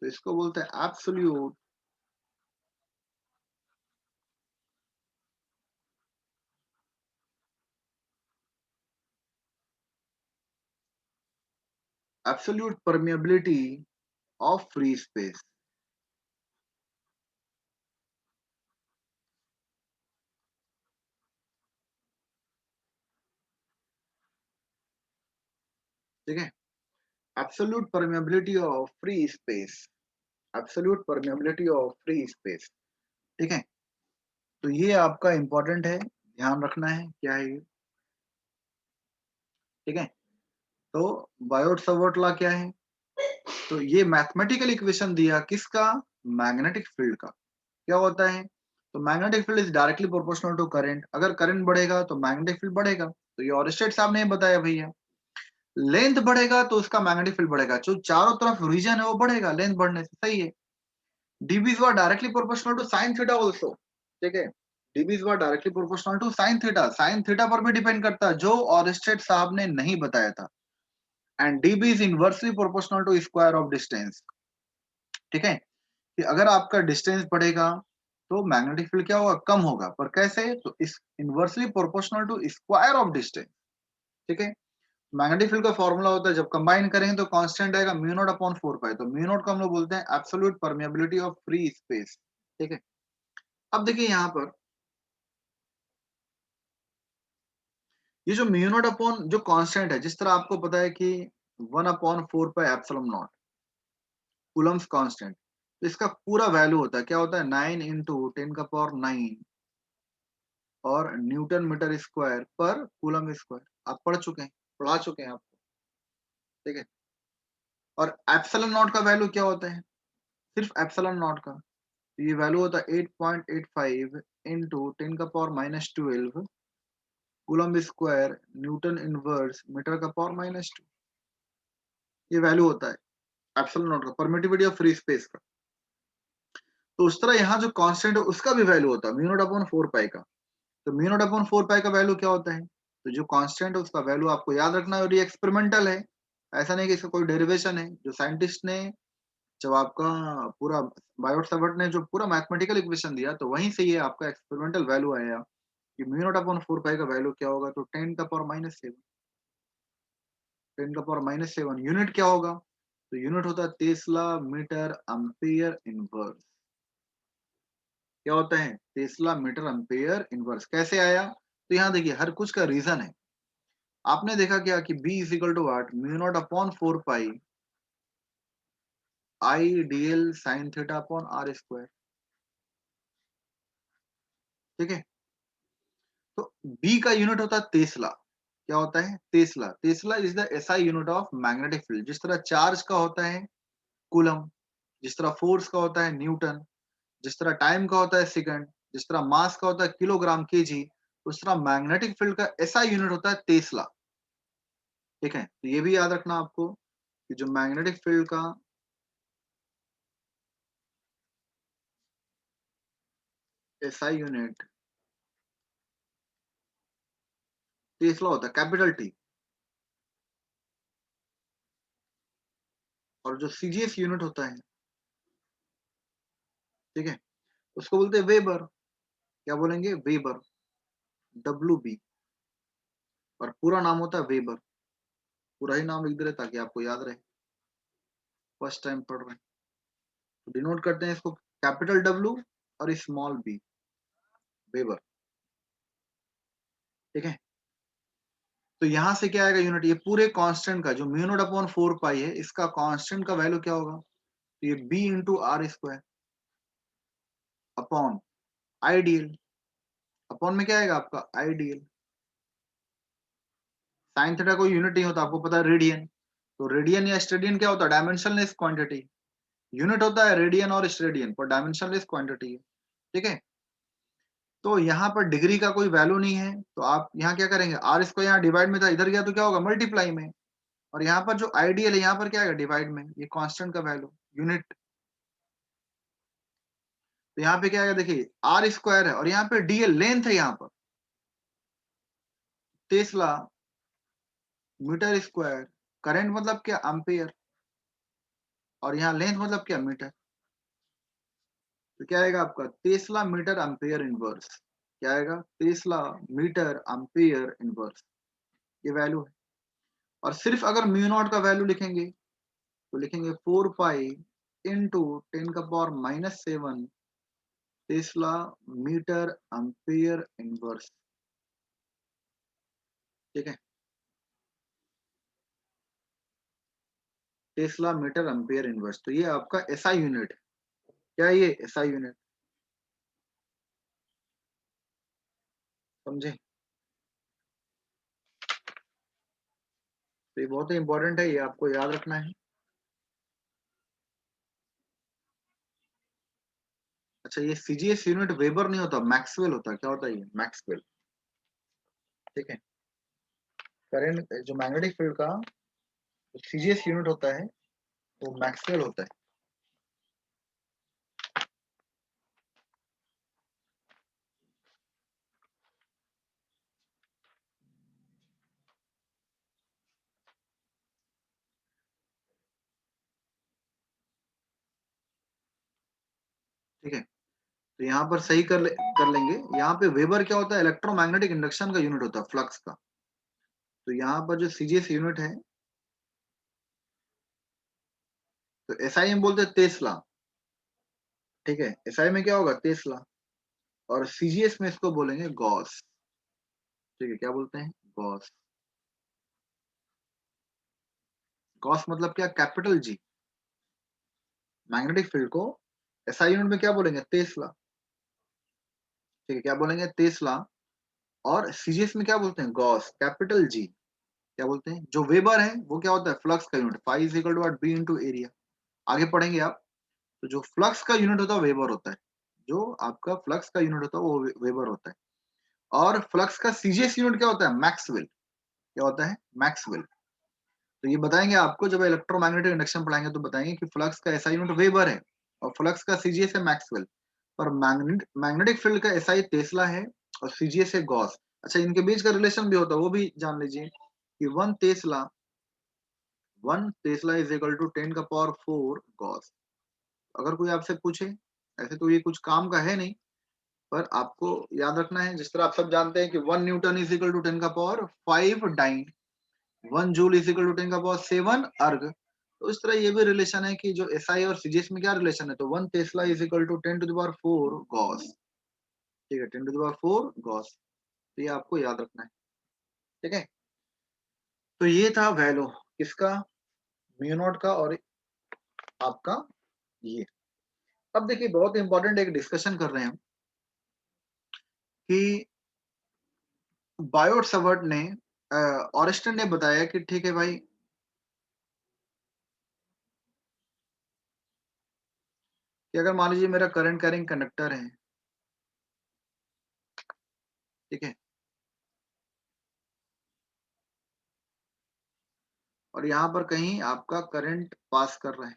तो इसको बोलते हैं absolute absolute permeability of free space. ठीक है, absolute permeability of free space. Absolute permeability of free space. ठीक है, तो ये आपका इंपॉर्टेंट है, ध्यान रखना है क्या है ये। ठीक है, तो बायोट सवर्ट लॉ क्या है? तो ये मैथमेटिकल इक्वेशन दिया किसका? मैग्नेटिक फील्ड का। क्या होता है? तो magnetic field is directly proportional to current. अगर करंट बढ़ेगा तो मैग्नेटिक फील्ड बढ़ेगा। तो ये ऑरस्टेड साहब ने बताया भैया। लेंथ बढ़ेगा तो उसका मैग्नेटिक फील्ड बढ़ेगा, जो चारों तरफ रीजन है वो बढ़ेगा लेंथ बढ़ने से। सही है। DB's were directly proportional to sine theta also. ठीक है, dB's were directly proportional to sine theta. Sine theta पर भी डिपेंड करता है, जो ऑरस्टेड साहब ने नहीं बताया था। And dB is inversely proportional to square of distance. ठीक है, कि अगर आपका डिस्टेंस बढ़ेगा तो मैग्नेटिक फील्ड क्या होगा? कम होगा। पर कैसे? तो इस inversely proportional to square of distance. ठीक है, मैग्नेटिक फील्ड का फॉर्मूला होता है, जब कंबाइन करेंगे तो कांस्टेंट आएगा म्यू नॉट अपॉन 4 पाई। तो म्यू नॉट को हम लोग बोलते हैं absolute permeability of free space. ठीक है, अब देखिए यहाँ पर ये जो म्यू नॉट अपॉन जो कांस्टेंट है, जिस तरह आपको पता है कि 1 upon 4 pi epsilon not Coulomb's constant, तो इसका पूरा वैल्यू होता है, क्या होता है? 9 इंटू 10⁹ और न्यूटन मीटर स्क्वायर पर कूलम स्क्वायर। आप पढ़ चुके हैं, पढ़ा चुके हैं आपको। ठीक है, और एप्सिलॉन नॉट का वैल्यू क्या होता है? सिर्फ एप्सिलॉन नॉट का, तो ये वैल्यू होता है 8.85 into 10⁻⁻12 coulomb square newton inverse metre का पावर -2। ये वैल्यू होता है एप्सिलॉन नॉट का, परमिटिविटी ऑफ फ्री स्पेस का। तो उस तरह यहाँ जो कांस्टेंट है उसका भी वैल्यू होता है म्यू नॉट अपॉन 4 पाई का। तो म्यू नॉट अपॉन 4 पाई का वैल्यू क्या होता है? तो जो कांस्टेंट है उसका वैल्यू आपको याद रखना है, और ये एक्सपेरिमेंटल है, ऐसा नहीं कि इसका कोई डेरिवेशन है। जो साइंटिस्ट ने जब आपका पूरा बायोट सावर्ट ने जो पूरा मैथमेटिकल इक्वेशन दिया, तो वहीं से ये आपका एक्सपेरिमेंटल वैल्यू आया कि म्यू नॉट अपॉन 4 पाई का वैल्यू क्या होगा? तो 10⁻⁻7। 10⁻⁻7 यूनिट क्या होगा? तो यूनिट होता है टेस्ला मीटर एम्पियर इनवर्स। क्या होता है? Tesla metre ampere inverse. कैसे आया? तो यहाँ देखिए हर कुछ का रीजन है। आपने देखा क्या कि B is equal to what, mu naught upon 4 pi I D L sine theta upon R square. ठीक है, तो B का यूनिट होता है टेस्ला। क्या होता है? Tesla. Tesla is the SI unit of magnetic field. जिस तरह चार्ज का होता है कूलम, जिस तरह फोर्स का होता है न्यूटन, जिस तरह टाइम का होता है सेकंड, जिस तरह मास का होता है किलोग्राम केजी, उस तरह मैग्नेटिक फील्ड का एसआई यूनिट होता है टेस्ला। ठीक है, तो ये भी याद रखना आपको कि जो मैग्नेटिक फील्ड का एसआई यूनिट टेस्ला होता है, कैपिटल टी। और जो सीजीएस यूनिट होता है, ठीक है, उसको बोलते हैं वेबर। क्या बोलेंगे? Weber, W B. और पूरा नाम होता है वेबर। पूरा ही नाम लिख दे रहे ताकि आपको याद रहे, फर्स्ट टाइम पढ़ रहे हैं तो डिनोट करते हैं इसको कैपिटल डब्ल्यू और स्मॉल बी, वेबर। ठीक है, तो यहां से क्या आएगा यूनिट? ये पूरे कांस्टेंट का जो म्यू नॉट अपॉन 4 पाई है, इसका कांस्टेंट का वैल्यू क्या होगा? तो ये B into R square upon IDL. Upon में क्या आएगा आपका? आईडीएल। साइन थीटा कोई यूनिट नहीं होता, आपको पता है, रेडियन। तो रेडियन या स्टेडियन क्या होता है? Dimensionless quantity. यूनिट होता है रेडियन और स्टेडियन, पर डायमेंशनलेस क्वांटिटी है। ठीक है, तो यहाँ पर डिग्री का कोई वैल्यू नहीं है, तो आप यहाँ क्या करेंगे? आर स्क्वायर यहाँ डिवाइड में था, इधर गया तो क्या होगा? मल्टीप्लाई में। और यहाँ पर जो आइडियल है, यहाँ पर क्या आएगा? डिवाइड में। ये कांस्टेंट का वैल्यू यूनिट। तो यहाँ पे क्या आएगा? देखिए, आर स्क्वायर है और यहाँ पे डीएल लेंथ है। यहाँ पर टेस्ला मीटर स्क्वायर, करंट मतलब क्या? एम्पियर। और यहाँ लेंथ मतलब क्या? मीटर। तो क्या आएगा आपका? Tesla metre ampere inverse. क्या आएगा? Tesla metre ampere inverse. ये वैल्यू है। और सिर्फ अगर म्यू नॉट का वैल्यू लिखेंगे तो लिखेंगे 4 पाई इंटू 10 का power -7 tesla metre ampere inverse. ठीक है, टेस्ला मीटर एम्पियर इनवर्स। तो ये आपका एसआई यूनिट है। क्या है ये? SI unit. समझे? तो ये बहुत ही इंपॉर्टेंट है, ये आपको याद रखना है। अच्छा, ये सीजीएस यूनिट वेबर नहीं होता, मैक्सवेल होता है। क्या होता है ये? मैक्सवेल। ठीक है, करंट जो मैग्नेटिक फील्ड का सीजीएस यूनिट होता है वो मैक्सवेल होता है। ठीक है, तो यहाँ पर सही कर लेंगे। यहाँ पे वेबर क्या होता है? इलेक्ट्रोमैग्नेटिक इंडक्शन का यूनिट होता है, फ्लक्स का। तो यहाँ पर जो सीजीएस यूनिट है, तो एसआई में बोलते हैं टेस्ला। ठीक है, एसआई में क्या होगा? टेस्ला। और सीजीएस में इसको बोलेंगे गॉस। ठीक है, क्या बोलते हैं? गॉस। गॉस मतलब क्या? Capital G. मैग्नेटिक फील्ड को एसआई यूनिट में क्या बोलेंगे? टेस्ला। ठीक है, क्या बोलेंगे? टेस्ला। और सीजीएस में क्या बोलते हैं? Gauss, capital G. क्या बोलते हैं? जो वेबर है वो क्या होता है? फ्लक्स का unit. Phi is equal to B into area. आगे पढ़ेंगे आप। तो जो फ्लक्स का यूनिट होता है वेबर होता है। जो आपका फ्लक्स का यूनिट होता है वो वेबर होता है। और फ्लक्स का सीजीएस यूनिट क्या होता है? मैक्सवेल। क्या होता है? मैक्सवेल। तो ये बताएंगे आपको जब इलेक्ट्रोमैग्नेटिक इंडक्शन पढ़ाएंगे, तो बताएंगे कि फ्लक्स का एसआई यूनिट वेबर है और फ्लक्स का सीजीएस है मैक्सवेल। और मैग्नेटिक फील्ड का एसआई टेस्ला है और सीजीएस है गॉस। अच्छा, इनके बीच का रिलेशन भी होता है, वो भी जान लीजिए कि one tesla is equal to 10 का पावर 4 गॉस। अगर कोई आपसे पूछे, ऐसे तो ये कुछ काम का है नहीं, पर आपको याद रखना है। जिस तरह आप सब जानते हैं कि 1 न्यूटन इज इक्वल टू 10 का power 5 dyne, 1 joule is equal to 10 का पावर 7 अर्ग। तो इस तरह ये भी रिलेशन है कि जो एसआई और सीजीएस में क्या रिलेशन है, तो 1 tesla is equal to 10 to the power 4 gauss. ठीक है, 10 टू द पावर 4 गॉस। तो ये आपको याद रखना है। ठीक है, तो ये था वैल्यू किसका, म्यू नॉट का और आपका ये। अब देखिए बहुत इंपॉर्टेंट एक डिस्कशन कर रहे हैं हम कि बायोट सवर्ट ने ऑरेस्टन ने बताया कि ठीक है भाई, कि अगर मान लीजिए मेरा करंट कैरिंग कंडक्टर है, ठीक है, और यहाँ पर कहीं आपका करंट पास कर रहा है,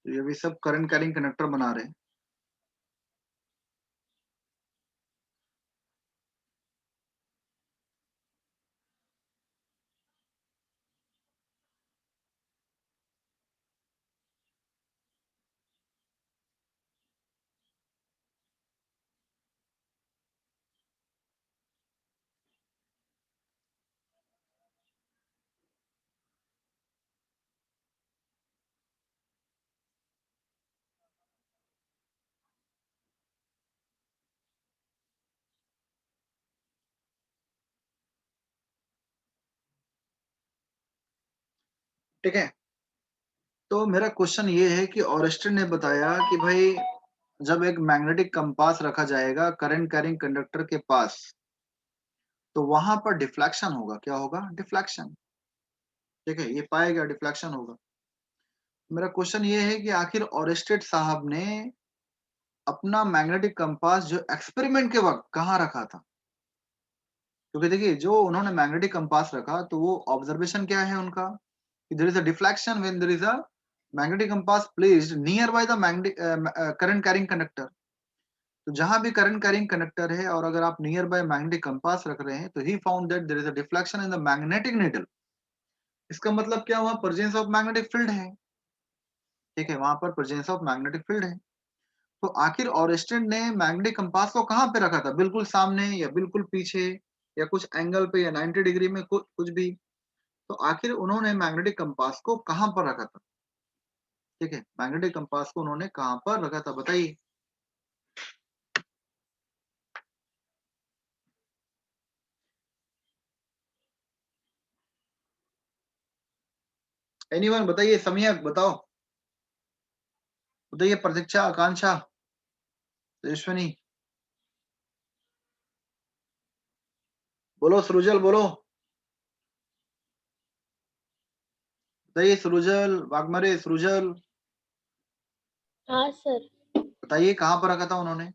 तो ये भी सब करंट कैरिंग कंडक्टर बना रहे हैं। ठीक है, तो मेरा क्वेश्चन ये है कि ऑरेस्टन ने बताया कि भाई जब एक मैग्नेटिक कंपास रखा जाएगा करंट कैरिंग कंडक्टर के पास, तो वहां पर डिफ्लेक्शन होगा। क्या होगा? डिफ्लेक्शन। ठीक है, ये पाएगा डिफ्लेक्शन होगा। मेरा क्वेश्चन ये है कि आखिर ऑरेस्टेड साहब ने अपना मैग्नेटिक कंपास जो एक्सपेरिमेंट के वक्त कहाँ रखा था? क्योंकि देखिए जो उन्होंने मैग्नेटिक कंपास रखा तो वो ऑब्जर्वेशन क्या है उनका, कि there is a deflection when there is a magnetic compass placed near by the magnetic current carrying conductor. तो जहां भी करंट कैरिंग कंडक्टर है और अगर आप नियर बाय मैग्नेटिक कंपास रख रहे हैं, तो he found that there is a deflection in the magnetic needle. इसका मतलब क्या हुआ? प्रेजेंस ऑफ मैग्नेटिक फील्ड है। ठीक है, वहां पर प्रेजेंस ऑफ मैग्नेटिक फील्ड है। तो आखिर ऑरेस्टेड ने मैग्नेटिक कंपास को कहां पे रखा था? बिल्कुल सामने या बिल्कुल पीछे या कुछ एंगल पे या 90 डिग्री में, कुछ भी। तो आखिर उन्होंने मैग्नेटिक कंपास को कहां पर रखा था? ठीक है, मैग्नेटिक कंपास को उन्होंने कहां पर रखा था बताइए। एनीवन बताइए, सम्यक बताओ, बताइए, प्रतीक्षा, आकांक्षा, तेजस्विनी, बोलो सृजल, बोलो बताइए, सृजल, वाघमरे, सृजल, हाँ सर। बताइए कहां पर रखा था उन्होंने?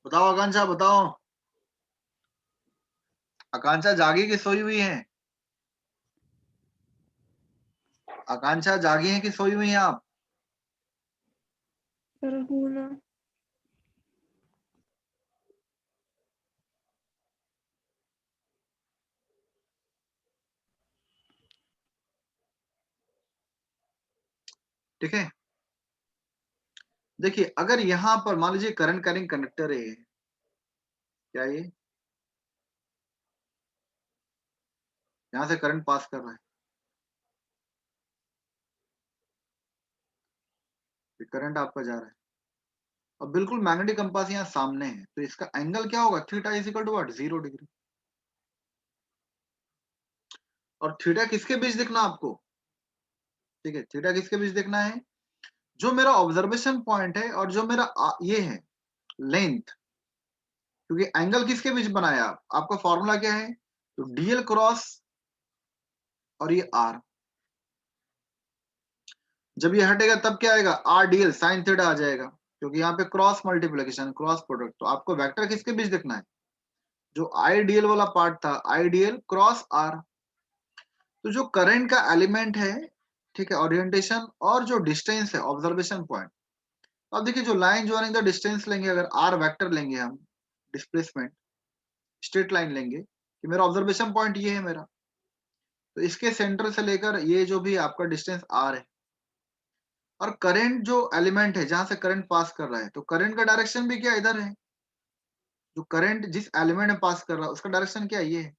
बताओ आकांक्षा, बताओ। आकांक्षा जागी कि सोई हुई है? आकांक्षा जागी है कि सोई हुई है आप? सर हूँ ना। ठीक है, देखिए अगर यहाँ पर मान लीजिए करंट कैरिंग कंडक्टर है, क्या ये यहाँ से करंट पास कर रहा है, करंट आपका जा रहा है, और बिल्कुल मैग्नेटिक कंपास यहाँ सामने है, तो इसका एंगल क्या होगा? Theta is equal to what? 0 degree. और थीटा किसके बीच दिखना आपको? ठीक है, थीटा किसके बीच देखना है? जो मेरा ऑब्जर्वेशन पॉइंट है और जो मेरा ये है लेंथ, क्योंकि एंगल किसके बीच बनाया आपका फॉर्मूला क्या है? तो डीएल क्रॉस और ये आर, जब ये हटेगा तब क्या आएगा? आर डीएल साइन थीटा आ जाएगा। क्योंकि यहाँ पे क्रॉस मल्टीप्लिकेशन, क्रॉस प्रोडक्ट, तो आपको वेक्टर किसके बीच देखना है, जो आईडीएल वाला पार्ट था, आईडीएल क्रॉस आर। तो जो करंट का एलिमेंट है, ठीक है, ओरिएंटेशन और जो डिस्टेंस है ऑब्जर्वेशन पॉइंट। अब देखिए जो लाइन ज्वाइनिंग द डिस्टेंस लेंगे, अगर आर वेक्टर लेंगे हम, डिस्प्लेसमेंट स्ट्रेट लाइन लेंगे कि मेरा ऑब्जर्वेशन पॉइंट ये है मेरा, तो इसके सेंटर से लेकर ये जो भी आपका डिस्टेंस आर है, और करंट जो एलिमेंट है जहां से करंट पास कर रहा है, तो करंट का डायरेक्शन भी क्या इधर है, जो करंट जिस एलिमेंट में पास कर रहा है उसका डायरेक्शन क्या ये है,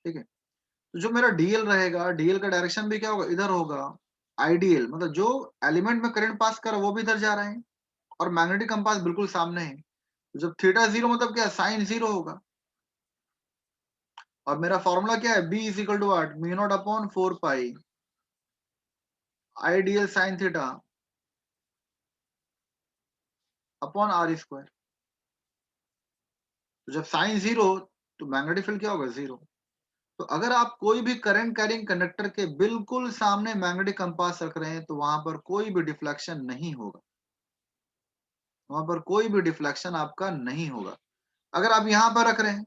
ठीक है। तो जो मेरा डीएल रहेगा, डीएल का डायरेक्शन भी क्या होगा, इधर होगा। आइडियल मतलब जो एलिमेंट में करंट पास कर रहा है वो भी इधर जा रहा है, और मैग्नेटिक कंपास बिल्कुल सामने है। तो जब थीटा जीरो मतलब क्या, साइन जीरो होगा। और मेरा फॉर्मूला क्या है, B is equal to what, mu naught upon 4 pi IDL sine theta upon R square. तो जब साइन जीरो, तो मैग्नेटिक फील्ड क्या होगा, जीरो। तो अगर आप कोई भी करंट कैरिंग कंडक्टर के बिल्कुल सामने मैग्नेटिक कंपास रख रहे हैं, तो वहां पर कोई भी डिफ्लेक्शन नहीं होगा, वहां पर कोई भी डिफ्लेक्शन आपका नहीं होगा। अगर आप यहां पर रख रहे हैं,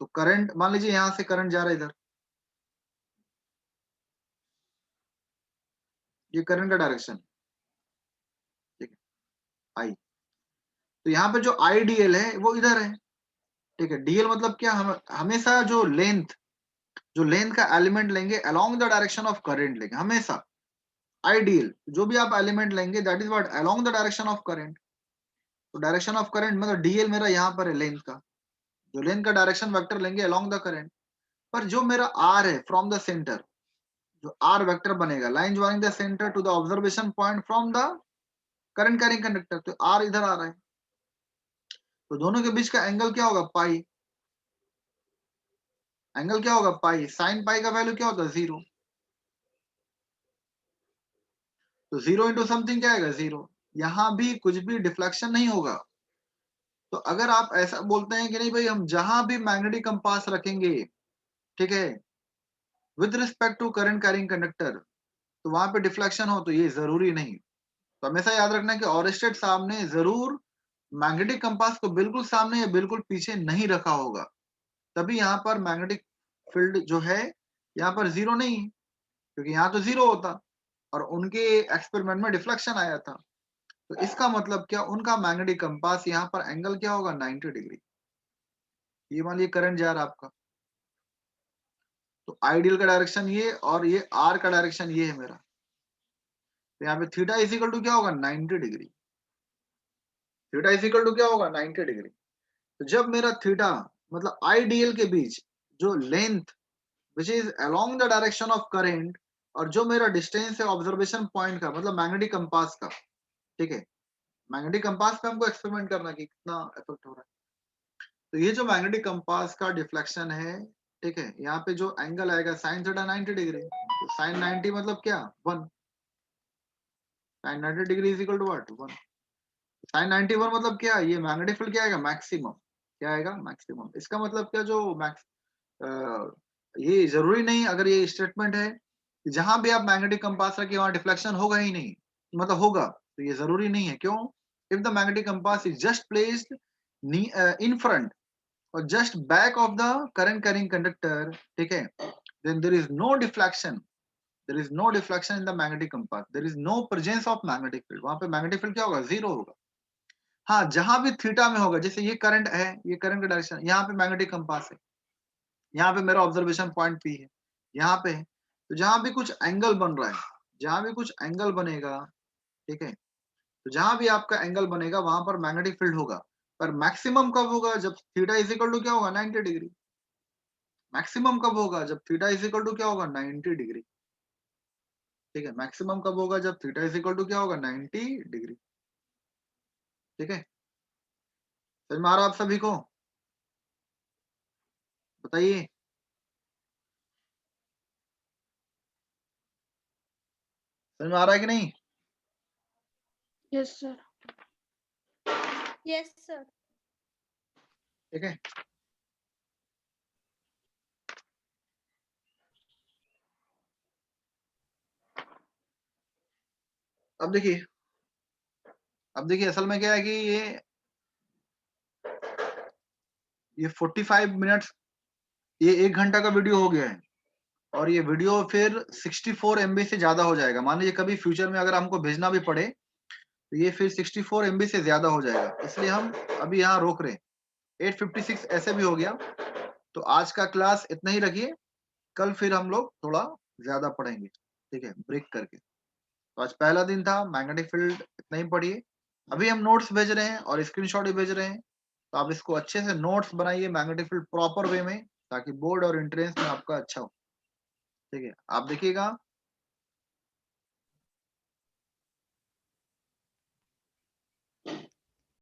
तो करंट मान लीजिए यहां से करंट जा रहा है इधर, ये करंट का डायरेक्शन, ठीक है, आई। तो यहाँ पे जो आई डीएल है वो इधर है, ठीक है। डीएल मतलब क्या, हम हमेशा जो लेंथ का एलिमेंट लेंगे along the direction of current लेंगे हमेशा। आइडियल जो भी आप एलिमेंट लेंगे that is what, along the direction of current. तो डायरेक्शन ऑफ करंट मतलब डीएल मेरा यहाँ पर है लेंथ का, जो लेंथ का डायरेक्शन वेक्टर लेंगे अलोंग द करंट। पर जो मेरा आर है फ्रॉम द सेंटर, जो आर वेक्टर बनेगा line joining the centre to the observation point from the current carrying conductor, तो आर इधर आ रहा है, तो दोनों के बीच का एंगल क्या होगा, पाई। एंगल क्या होगा, पाई। साइन पाई का वैल्यू क्या होता है, जीरो। तो जीरो इंटू समथिंग क्या आएगा, जीरो। यहां भी कुछ भी डिफ्लेक्शन नहीं होगा। तो अगर आप ऐसा बोलते हैं कि नहीं भाई हम जहां भी मैग्नेटिक कंपास रखेंगे, ठीक है, with respect to current carrying conductor, तो वहां पे डिफ्लेक्शन हो, तो ये जरूरी नहीं। तो हमेशा याद रखना कि ऑरिस्टेड साहब ने जरूर मैग्नेटिक कंपास को बिल्कुल सामने या बिल्कुल पीछे नहीं रखा होगा, तभी यहाँ पर मैग्नेटिक फील्ड जो है यहाँ पर जीरो नहीं है, क्योंकि यहाँ तो जीरो होता और उनके एक्सपेरिमेंट में डिफ्लेक्शन आया था। तो इसका मतलब क्या, उनका मैग्नेटिक कंपास यहाँ पर एंगल क्या होगा, 90 डिग्री। ये मान लीजिए करंट जा रहा है आपका, तो आइडियल का डायरेक्शन ये और ये आर का डायरेक्शन ये है मेरा, तो यहाँ पे थीटा इज इक्वल टू क्या होगा, 90 degree. Theta is equal to क्या होगा, 90 डिग्री। तो जब मेरा थीटा मतलब आईडीएल के बीच जो length which is along the direction of current, और जो मेरा डिस्टेंस है ऑब्जर्वेशन पॉइंट का मतलब मैग्नेटिक कंपास का, ठीक है, मैग्नेटिक कंपास पे हमको एक्सपेरिमेंट करना कि कितना इफेक्ट हो रहा है। तो ये जो मैग्नेटिक कंपास का डिफ्लेक्शन है, ठीक है, यहाँ पे जो एंगल आएगा साइन थीटा 90 डिग्री, तो साइन 90 मतलब क्या, 1। Sine 90 degree is equal to what, 1। Sine 91 मतलब क्या, ये मैग्नेटिक फील्ड क्या आएगा, मैक्सिमम। क्या आएगा, मैक्सिमम। इसका मतलब क्या, जो मैक्स ये जरूरी नहीं अगर ये स्टेटमेंट है कि जहां भी आप मैग्नेटिक कंपास रखिए वहां डिफ्लेक्शन होगा ही नहीं, मतलब होगा, तो ये जरूरी नहीं है। क्यों, if the magnetic compass is just placed in front और just back of the current carrying conductor, ठीक है, then there is no deflection, there is no deflection in the magnetic compass, there is no presence of magnetic field. वहां पे मैग्नेटिक फील्ड क्या होगा, जीरो होगा। हाँ, जहां भी थीटा में होगा, जैसे ये करंट है, ये करंट का डायरेक्शन, यहाँ पे मैग्नेटिक कंपास है, यहाँ पे मेरा ऑब्जर्वेशन पॉइंट पी है, यहाँ पे है, तो जहां भी कुछ एंगल बन रहा है, जहां भी कुछ एंगल बनेगा, ठीक है, तो जहां भी आपका एंगल बनेगा वहां पर मैग्नेटिक फील्ड होगा। पर मैक्सिमम कब होगा, जब थीटा इज इक्वल टू क्या होगा, 90 डिग्री। मैक्सिमम कब होगा, जब थीटा इज इक्वल टू क्या होगा, 90 डिग्री। ठीक है, मैक्सिमम कब होगा, जब थीटा इज इक्वल टू क्या होगा, 90 डिग्री। ठीक है, समझ में आ रहा आप सभी को, बताइए। समझ में आ रहा है कि नहीं। Yes sir. Yes sir. ठीक है, अब देखिए अब देखिए असल में क्या है कि ये 45 मिनट्स, ये 1 घंटा का वीडियो हो गया है और ये वीडियो फिर 64 एमबी से ज़्यादा हो जाएगा। मान लीजिए कभी फ्यूचर में अगर हमको भेजना भी पड़े, तो ये फिर 64 एमबी से ज़्यादा हो जाएगा। इसलिए हम अभी यहाँ रोक रहे हैं। 856 ऐसे भी हो गया। तो आज का क्लास इतना ही रखिए, कल फिर हम लोग थोड़ा ज़्यादा पढ़ेंगे, ठीक है? ब्रेक करके। तो आज पहला दिन था, मैग्नेटिक फील्ड इतना ही पढ़िए। अभी हम नोट्स भेज रहे हैं और स्क्रीनशॉट भी भेज रहे हैं। तो आप इसको अच्छे से नोट्स बनाइए मैग्नेटिक फील्ड प्रॉपर वे में, ताकि बोर्ड और एंट्रेंस में आपका अच्छा हो, ठीक है? आप देखिएगा